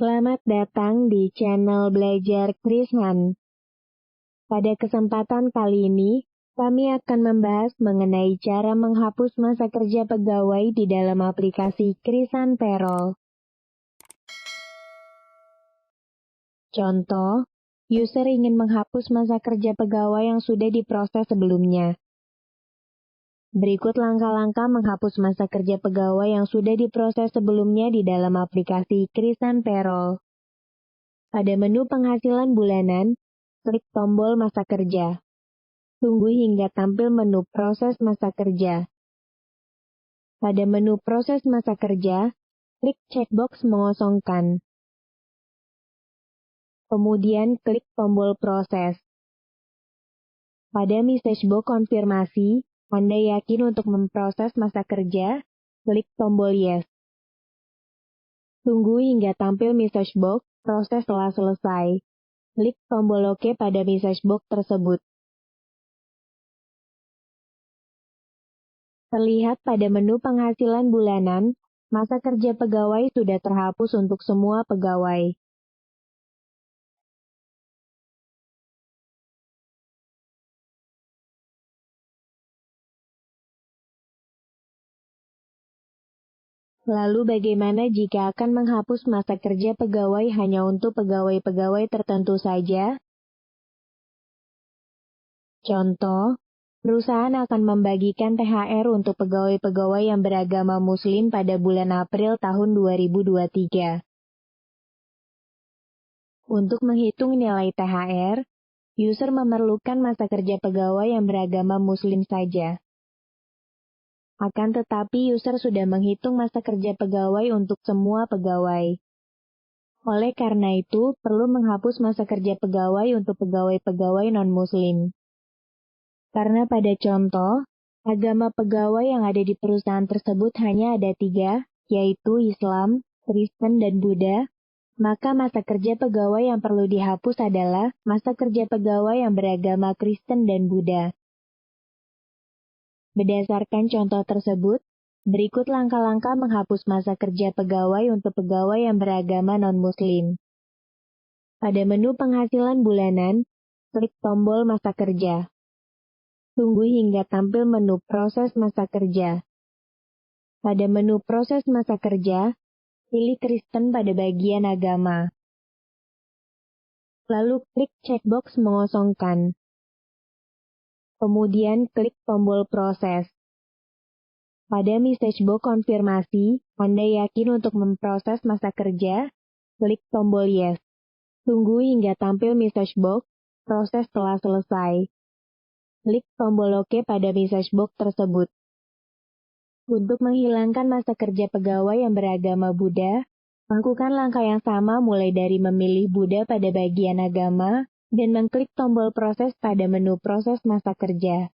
Selamat datang di channel Belajar Krishan. Pada kesempatan kali ini, kami akan membahas mengenai cara menghapus masa kerja pegawai di dalam aplikasi Krishan Payroll. Contoh, user ingin menghapus masa kerja pegawai yang sudah diproses sebelumnya. Berikut langkah-langkah menghapus masa kerja pegawai yang sudah diproses sebelumnya di dalam aplikasi Krishan Payroll. Pada menu penghasilan bulanan, klik tombol masa kerja. Tunggu hingga tampil menu proses masa kerja. Pada menu proses masa kerja, klik checkbox mengosongkan. Kemudian klik tombol proses. Pada message box konfirmasi, Anda yakin untuk memproses masa kerja, klik tombol yes. Tunggu hingga tampil message box, proses telah selesai. Klik tombol OK pada message box tersebut. Terlihat pada menu penghasilan bulanan, masa kerja pegawai sudah terhapus untuk semua pegawai. Lalu bagaimana jika akan menghapus masa kerja pegawai hanya untuk pegawai-pegawai tertentu saja? Contoh, perusahaan akan membagikan THR untuk pegawai-pegawai yang beragama Muslim pada bulan April tahun 2023. Untuk menghitung nilai THR, user memerlukan masa kerja pegawai yang beragama Muslim saja. Akan tetapi user sudah menghitung masa kerja pegawai untuk semua pegawai. Oleh karena itu, perlu menghapus masa kerja pegawai untuk pegawai-pegawai non-Muslim. Karena pada contoh, agama pegawai yang ada di perusahaan tersebut hanya ada 3, yaitu Islam, Kristen, dan Buddha, maka masa kerja pegawai yang perlu dihapus adalah masa kerja pegawai yang beragama Kristen dan Buddha. Berdasarkan contoh tersebut, berikut langkah-langkah menghapus masa kerja pegawai untuk pegawai yang beragama non-Muslim. Pada menu penghasilan bulanan, klik tombol masa kerja. Tunggu hingga tampil menu proses masa kerja. Pada menu proses masa kerja, pilih Kristen pada bagian agama. Lalu klik checkbox mengosongkan. Kemudian klik tombol proses. Pada message box konfirmasi, Anda yakin untuk memproses masa kerja, klik tombol yes. Tunggu hingga tampil message box, proses telah selesai. Klik tombol OK pada message box tersebut. Untuk menghilangkan masa kerja pegawai yang beragama Buddha, lakukan langkah yang sama mulai dari memilih Buddha pada bagian agama, dan mengklik tombol proses pada menu proses masa kerja.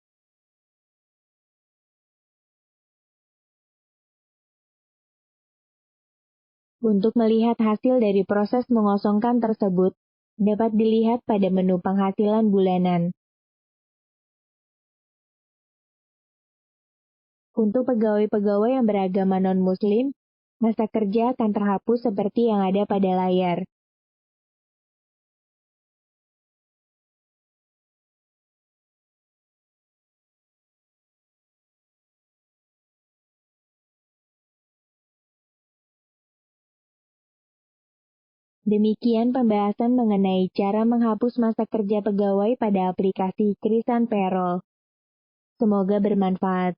Untuk melihat hasil dari proses mengosongkan tersebut, dapat dilihat pada menu penghasilan bulanan. Untuk pegawai-pegawai yang beragama non-Muslim, masa kerja akan terhapus seperti yang ada pada layar. Demikian pembahasan mengenai cara menghapus masa kerja pegawai pada aplikasi Krishan Payroll. Semoga bermanfaat.